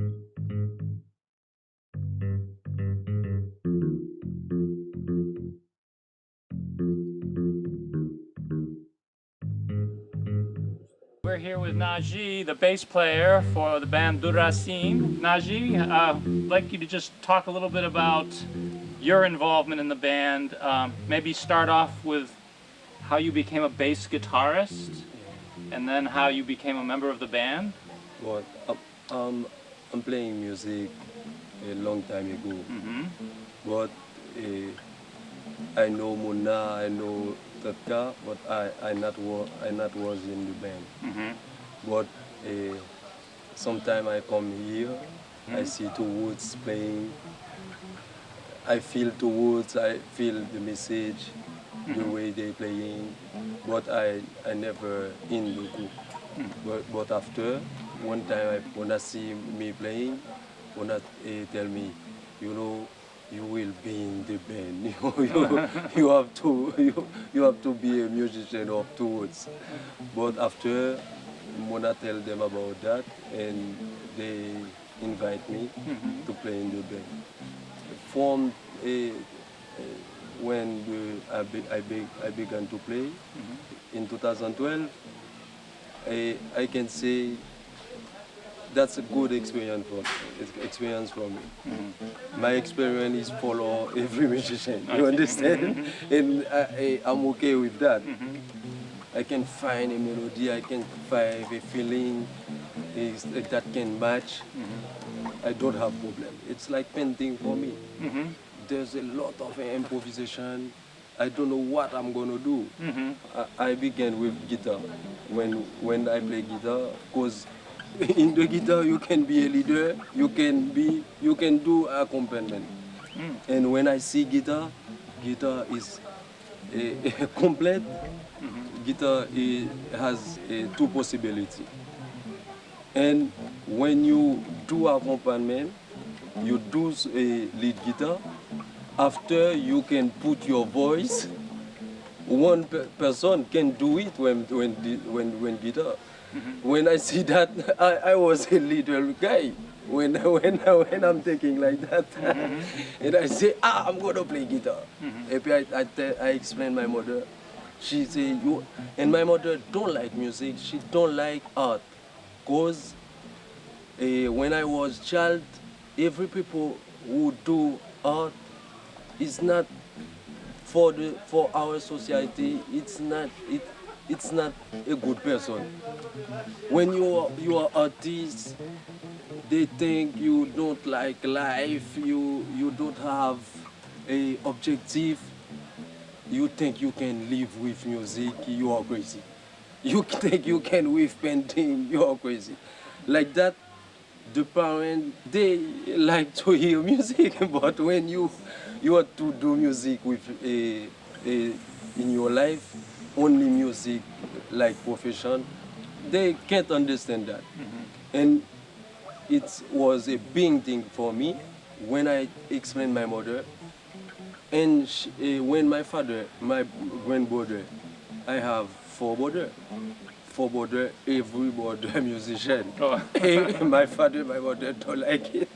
We're here with Najee, the bass player for the band Durasim. Najee, I'd like you to just talk a little bit about your involvement in the band. Maybe start off with how you became a bass guitarist, and then how you became a member of the band. But I'm playing music a long time ago, but I know Muna, I know Tatka, but I not was in the band. But sometime I come here, I see two woods playing. I feel two woods, I feel the message, the way they playing, but I never in the group. But after, one time when I see me playing, when I tell me, you know, you will be in the band. You have to be a musician of two words. But after, when I tell them about that, and they invite me to play in the band. From when I began to play in 2012, I can say that's a good experience for me. My experience is follow every musician. You understand? And I'm okay with that. I can find a melody. I can find a feeling that can match. I don't have problem. It's like painting for me. There's a lot of improvisation. I don't know what I'm gonna do. I began with guitar. When I play guitar, because in the guitar you can be a leader, you can do accompaniment. And when I see guitar, guitar is complete. Guitar has two possibilities. And when you do accompaniment, you do a lead guitar. After you can put your voice. One person can do it when guitar. When I see that, I was a little guy when I'm thinking like that, and I say, I'm gonna play guitar. I explain my mother. She say you, and my mother don't like music. She don't like art, cause when I was child, every people who do art is not for our society. It's not a good person. When you are artist, they think you don't like life. You don't have a objective. You think you can live with music. You are crazy. You think you can with painting. You are crazy. Like that, the parents they like to hear music, but when you want to do music with in your life, only music like profession, they can't understand that. And it was a big thing for me when I explained my mother, and when my grandbrother, I have four brother, every brother musician. Oh. My father, my mother don't like it.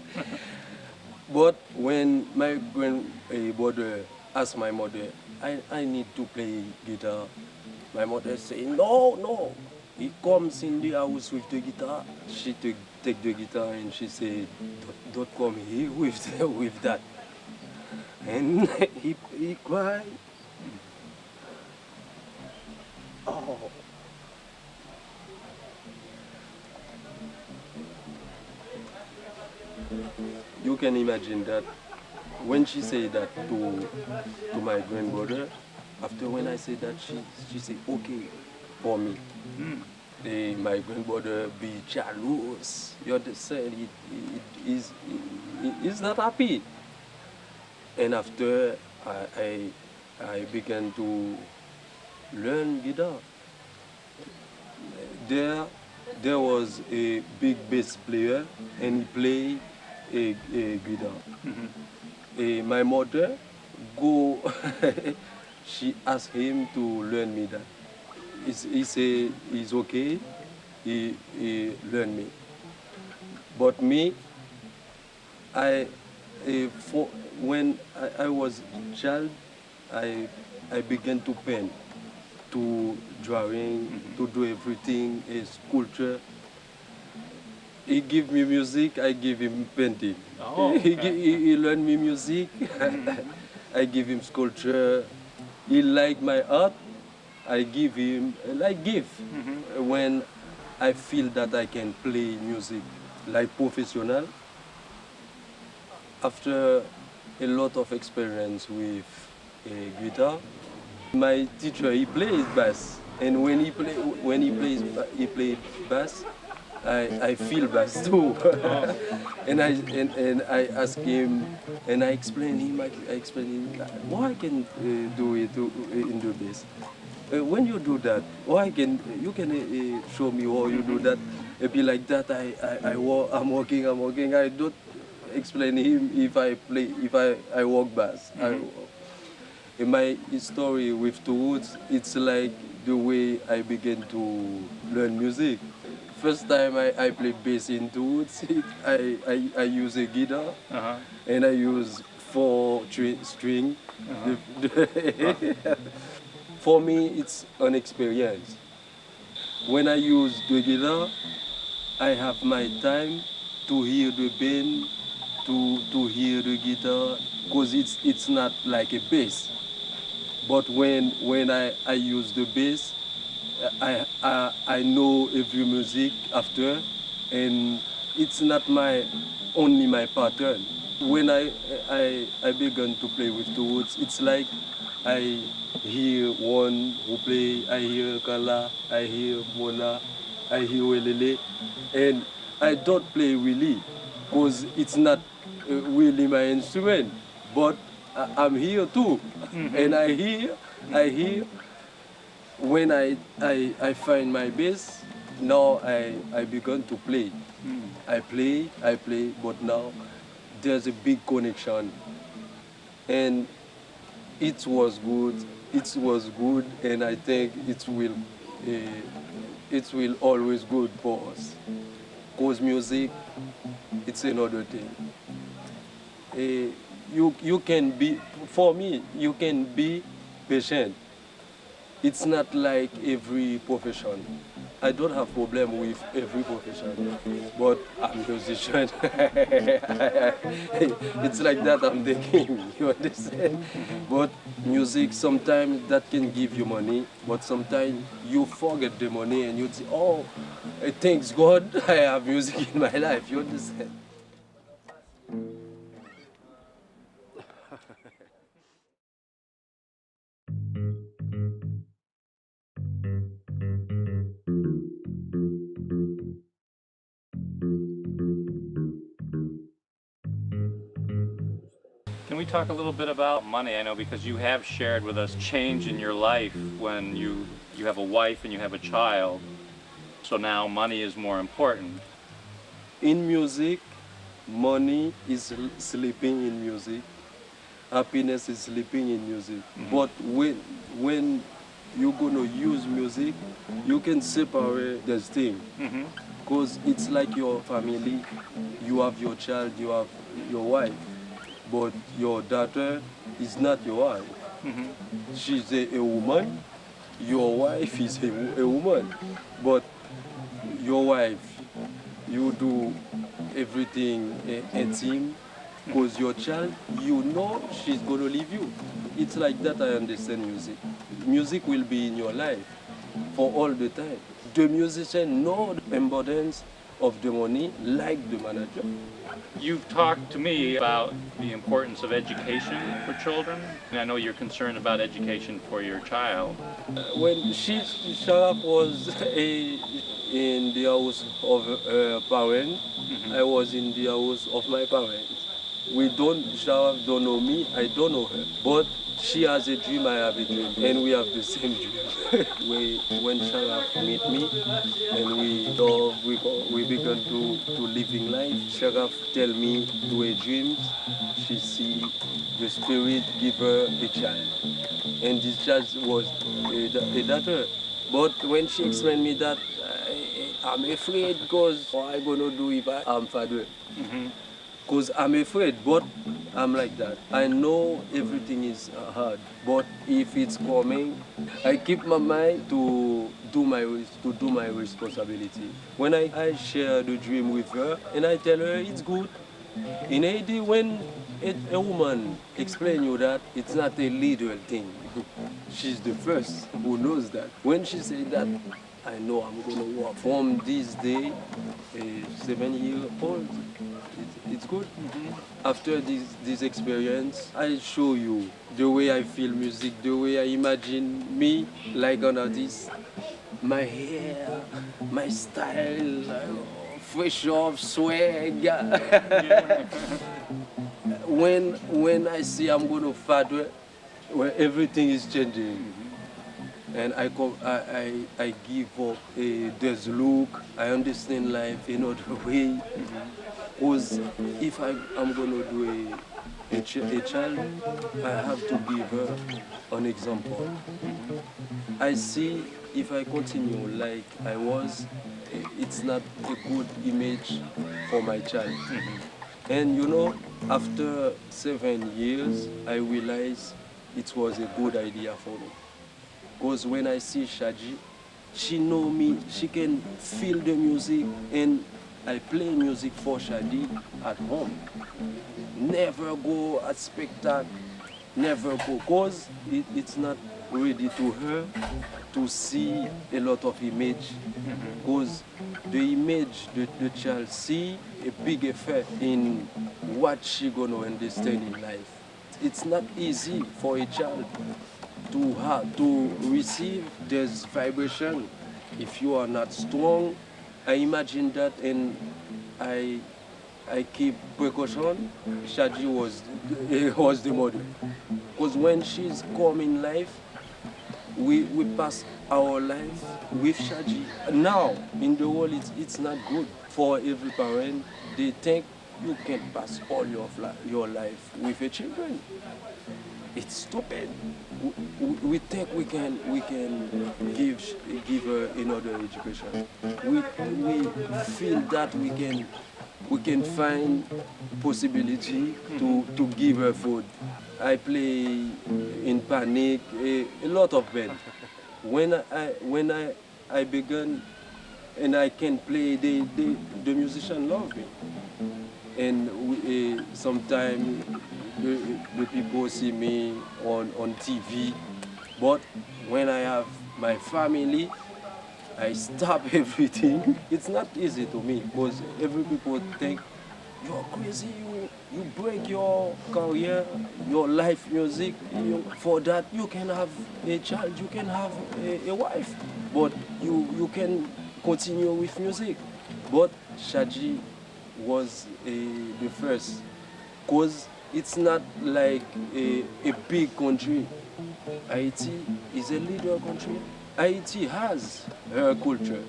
But when my grandbrother asked my mother, I need to play guitar, my mother say, no. He comes in the house with the guitar. She take the guitar and she say, don't come here with that. And he cried. Oh. You can imagine that when she said that to my grandmother, after when I said that, she said, okay, for me. My grandmother be jealous. You understand? He's not happy. And after I began to learn guitar, there was a big bass player and he played a guitar. My mother go, she asked him to learn me that. He said he's okay, he learned me. But me, I, for, when I was child, I, I began to paint, to drawing, to do everything, sculpture. He give me music, I give him painting. Oh, He learned me music, I give him sculpture. He like my art, I give him like gift. When I feel that I can play music like professional, after a lot of experience with a guitar, my teacher he plays bass, and when he plays bass, I feel bass too. And I ask him, and I explain him why I can do it in the bass. When you do that, why can you can show me how you do that? It be like that. I'm working. I don't explain him if I play if I walk bass. In my story with the woods, it's like the way I began to learn music. First time I played bass in the woods, I use a guitar and I use four string. For me, it's an experience. When I use the guitar, I have my time to hear the band, to hear the guitar, because it's not like a bass. But when I use the bass, I know every music after, and it's not my only my pattern. When I began to play with the woods, it's like I hear one who play, I hear Kala, I hear Mona, I hear Welele, and I don't play really, because it's not really my instrument, but I'm here too, and I hear, when I find my bass, now I began to play. I play, but now there's a big connection. And it was good, and I think it will always good for us. Cause music, it's another thing. You can be, for me, you can be patient. It's not like every profession. I don't have problem with every profession, but I'm a musician. It's like that I'm thinking, you understand? But music, sometimes that can give you money, but sometimes you forget the money and you say, oh, thanks God, I have music in my life, you understand? Can we talk a little bit about money? I know because you have shared with us change in your life when you have a wife and you have a child. So now money is more important. In music, money is sleeping in music, happiness is sleeping in music. But when you're gonna use music, you can separate this thing. Because it's like your family, you have your child, you have your wife, but your daughter is not your wife. She's a woman, your wife is a woman, but your wife, you do everything intimate, because your child, you know she's going to leave you. It's like that I understand music. Music will be in your life for all the time. The musician know the importance of the money like the manager. You've talked to me about the importance of education for children, and I know you're concerned about education for your child. When Sharaf was in the house of her parents, I was in the house of my parents. Sharaf don't know me, I don't know her. But she has a dream, I have a dream, and we have the same dream. When Sharaf meet me, and we began to living life, Sharaf tell me do a dream, she see the spirit give her a child. And this child was a daughter. But when she explained me that, I'm afraid because what I gonna do if I'm father. Because I'm afraid, but I'm like that. I know everything is hard, but if it's coming, I keep my mind to do my responsibility. When I share the dream with her and I tell her it's good. In Haiti, when a woman explain you that it's not a little thing, she's the first who knows that. When she say that, I know I'm gonna work from this day, 7 year old. It's good. After this experience, I show you the way I feel music, the way I imagine me like an artist. My hair, my style, fresh off swag. when I see I'm going to father, where everything is changing, and I give up this look. I understand life in other way. Because if I'm going to do a child, I have to give her an example. I see if I continue like I was, it's not a good image for my child. And you know, after 7 years, I realized it was a good idea for me. Because when I see Shaji, she know me, she can feel the music, and I play music for Shadi at home. Never go at spectacle, never go, because it's not ready to her to see a lot of image, because the image the child see a big effect in what she gonna understand in life. It's not easy for a child to receive this vibration if you are not strong. I imagine that, and I I keep precaution. Shaji was the model, because when she's come in life, we pass our life with Shaji. Now in the world, it's not good for every parent. They think you can pass all your life with a children. It's stupid. We think we can give her another education. We feel that we can find possibility to give her food. I play in Panic, a lot of band. When I began and I can play, the musician love me. And sometimes the people see me on TV, but when I have my family, I stop everything. It's not easy to me, because every people think you're crazy, you break your career, your life music. For that you can have a child, you can have a wife, but you can continue with music. But Shaji was the first, because it's not like a big country. Haiti is a little country. Haiti has her culture,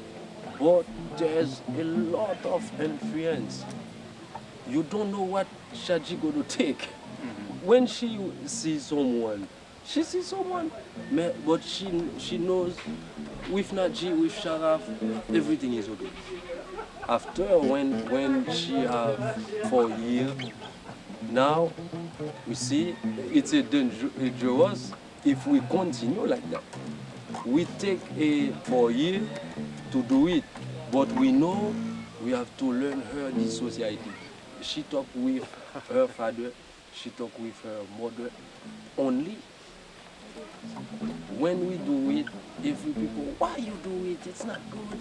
but there's a lot of influence. You don't know what Shaji gonna take. When she sees someone, she sees someone, but she knows with Najee, with Sharaf, everything is okay. After when she have 4 years, now we see it's a dangerous if we continue like that. We take a 4 years to do it, but we know we have to learn her the society. She talk with her father, she talk with her mother only. When we do it, every people, why you do it? It's not good.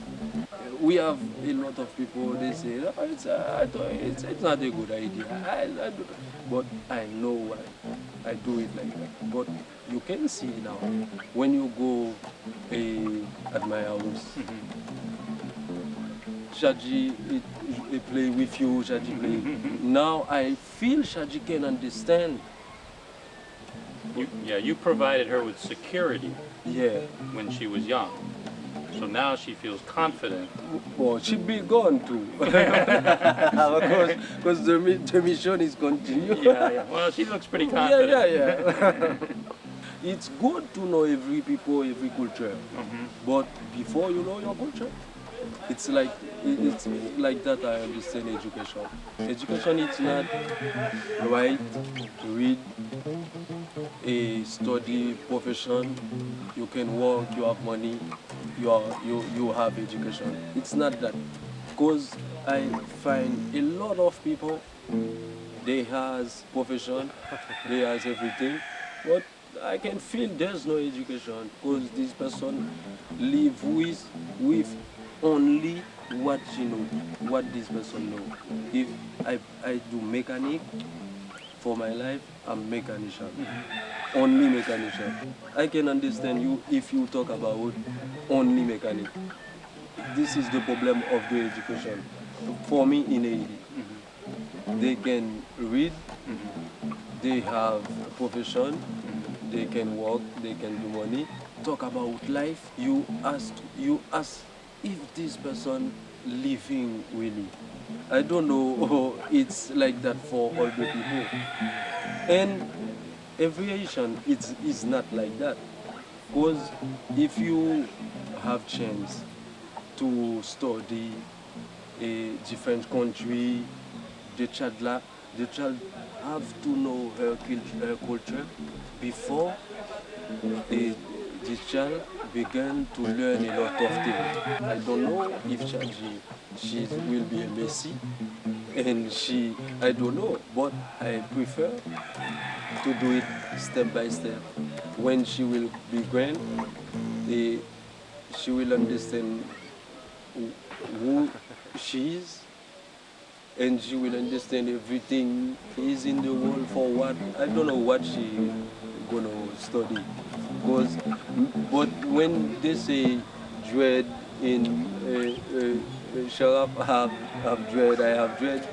We have a lot of people, they say, oh, it's not a good idea. I do, but I know why I do it like that. But you can see now, when you go at my house, Shaji play with you, Shaji play. Now I feel Shaji can understand. You provided her with security Yeah. when she was young. So now she feels confident. Well, she be gone too. Because the mission is continuing. Yeah. Well, she looks pretty Yeah, confident. yeah. It's good to know every people, every culture. But before you know your culture, It's like it's like that I understand education. Education is not write, read, a study profession. You can work, you have money, you have education. It's not that, because I find a lot of people they has profession, they has everything, but I can feel there's no education because this person live with only what she know, what this person know. If I do mechanic for my life, I'm mechanician, only mechanician. I can understand you if you talk about only mechanic. This is the problem of the education. For me in Haiti, they can read, they have a profession, they can work, they can do money. Talk about life, you ask if this person living really. I don't know it's like that for all the people. And aviation is not like that. Because if you have chance to study a different country, the child have to know her culture before the, the child began to learn a lot of things. I don't know if she will be a Messi, and I don't know, but I prefer to do it step by step. When she will be grand, eh, she will understand who she is, and she will understand everything is in the world for what. I don't know what she gonna study, because but when they say dread in Sharaf have dread, I have dread.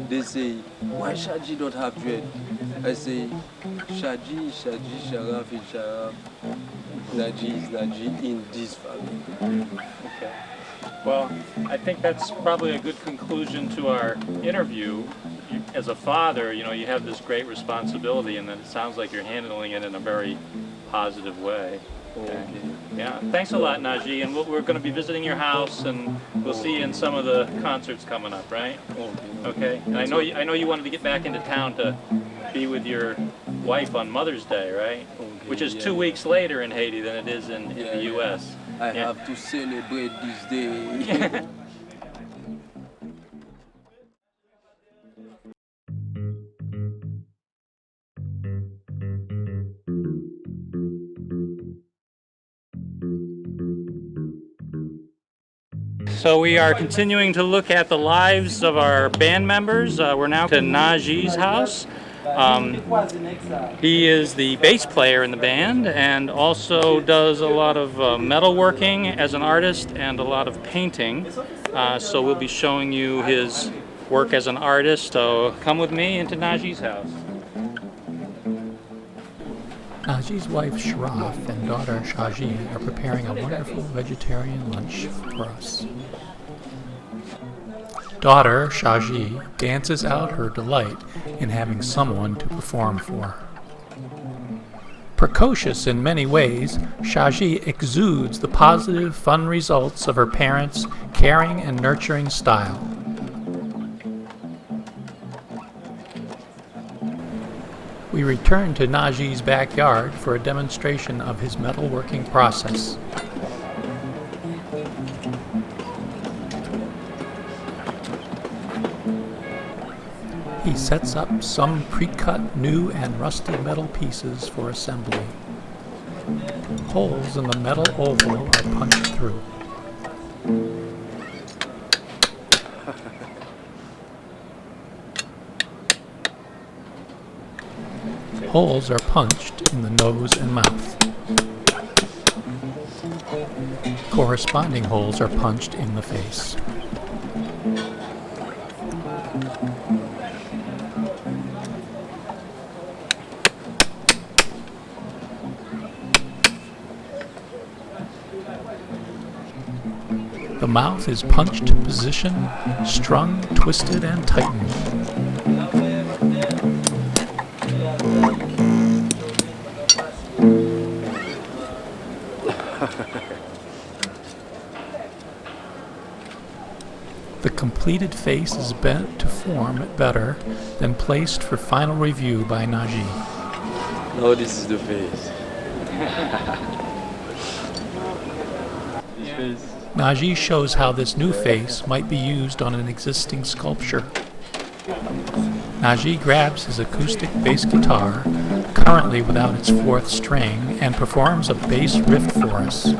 They say why Shaji don't have dread. I say Shaji, Sharaf is Sharaf, Najee is Najee in this family. Okay. Well, I think that's probably a good conclusion to our interview. As a father, you have this great responsibility, and then it sounds like you're handling it in a very positive way. Okay. Yeah. Thanks a lot, Najee. And we're going to be visiting your house, and we'll see you in some of the concerts coming up, right? Okay. Okay. And I know you wanted to get back into town to be with your wife on Mother's Day, right? Okay, Which is yeah, 2 weeks later in Haiti than it is in the U.S. I Yeah. have to celebrate this day. So we are continuing to look at the lives of our band members. We're now to Najee's house. He is the bass player in the band and also does a lot of metalworking as an artist and a lot of painting. So we'll be showing you his work as an artist. So come with me into Najee's house. Najee's wife Sharaf and daughter Shaji are preparing a wonderful vegetarian lunch for us. Daughter Shaji dances out her delight in having someone to perform for her. Precocious in many ways, Shaji exudes the positive, fun results of her parents' caring and nurturing style. We return to Najee's backyard for a demonstration of his metalworking process. He sets up some pre-cut new and rusty metal pieces for assembly. Holes in the metal oval are punched through. Holes are punched in the nose and mouth. Corresponding holes are punched in the face. The mouth is punched to position, strung, twisted, and tightened. completed face is bent to form better, then placed for final review by Najee. Now this is the face. This face. Najee shows how this new face might be used on an existing sculpture. Najee grabs his acoustic bass guitar, currently without its fourth string, and performs a bass riff for us.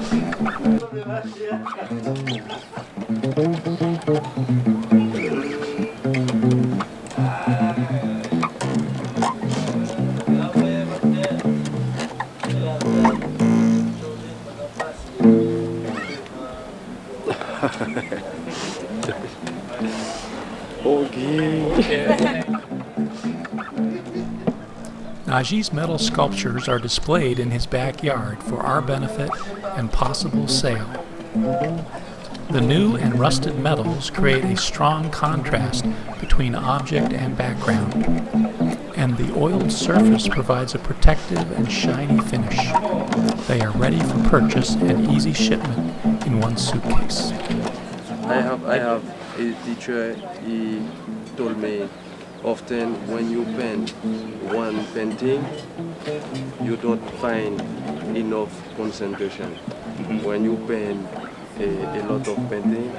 Okay. Najee's metal sculptures are displayed in his backyard for our benefit and possible sale. The new and rusted metals create a strong contrast between object and background, and the oiled surface provides a protective and shiny finish. They are ready for purchase and easy shipment in one suitcase. I have a teacher. He told me often when you paint one painting, you don't find enough concentration. When you paint a lot of painting,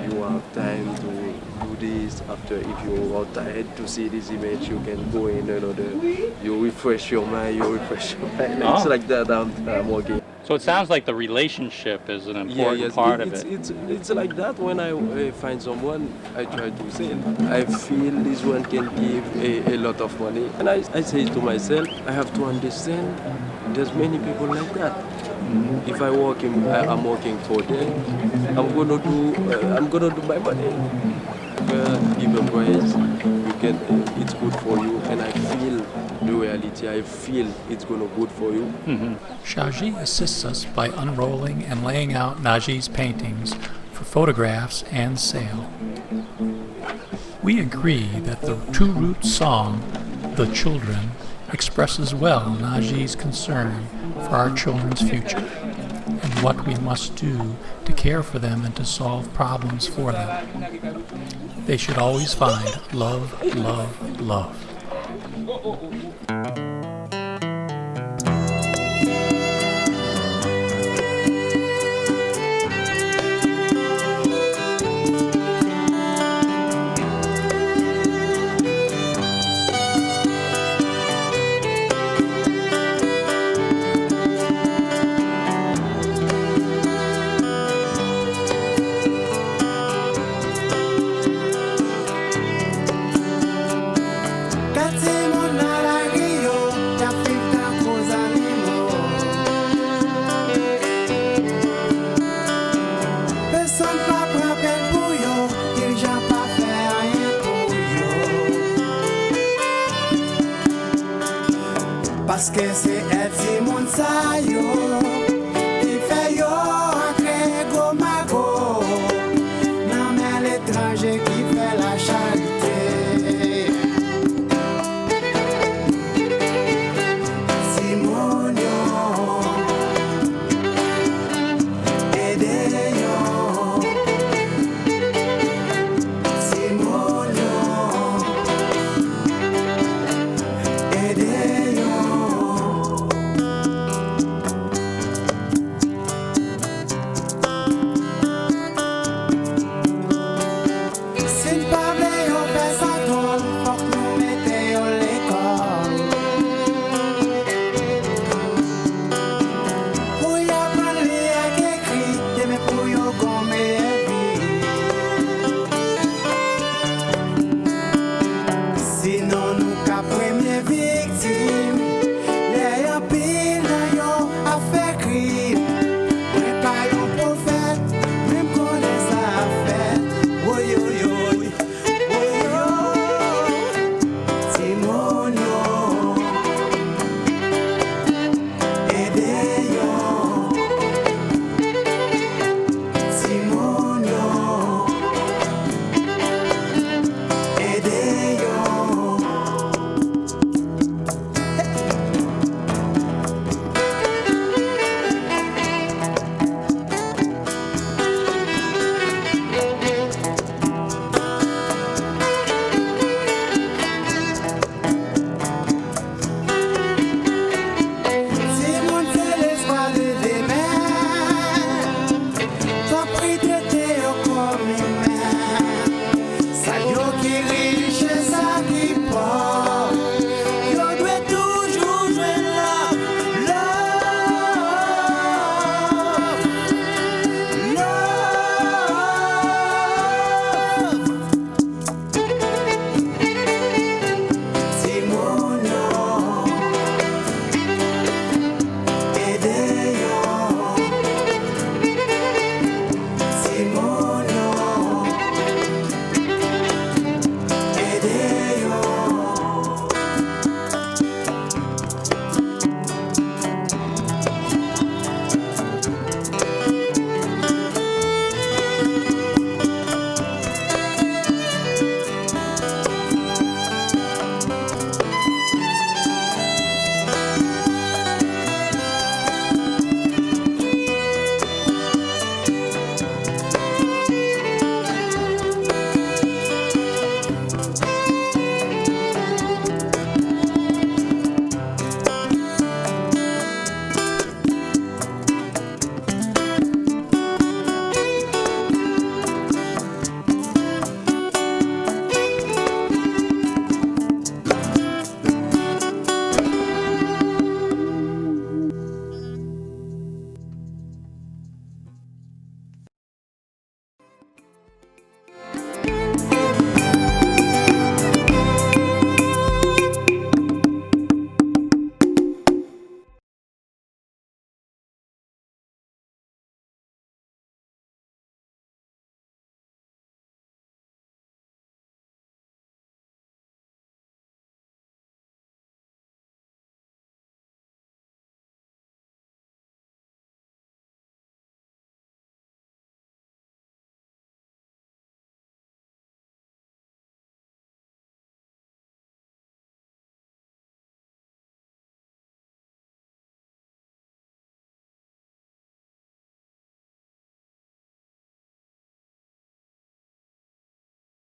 you have time to do this. After, if you are tired to see this image, you can go in another. You refresh your mind. It's like that. I'm working. So it sounds like the relationship is an important part of it. It's like that. When I find someone, I try to sell. I feel this one can give a lot of money, and I say to myself, I have to understand. There's many people like that. If I'm working for them. I'm gonna do my money. Give a price. You can. It's good for you, and I feel the reality. I feel it's gonna good for you. Najee assists us by unrolling and laying out Najee's paintings for photographs and sale. We agree that the Two Root song, The Children, expresses well Najee's concern for our children's future and what we must do to care for them and to solve problems for them. They should always find love, love, love. Parce que c'est elle, c'est mon saillot.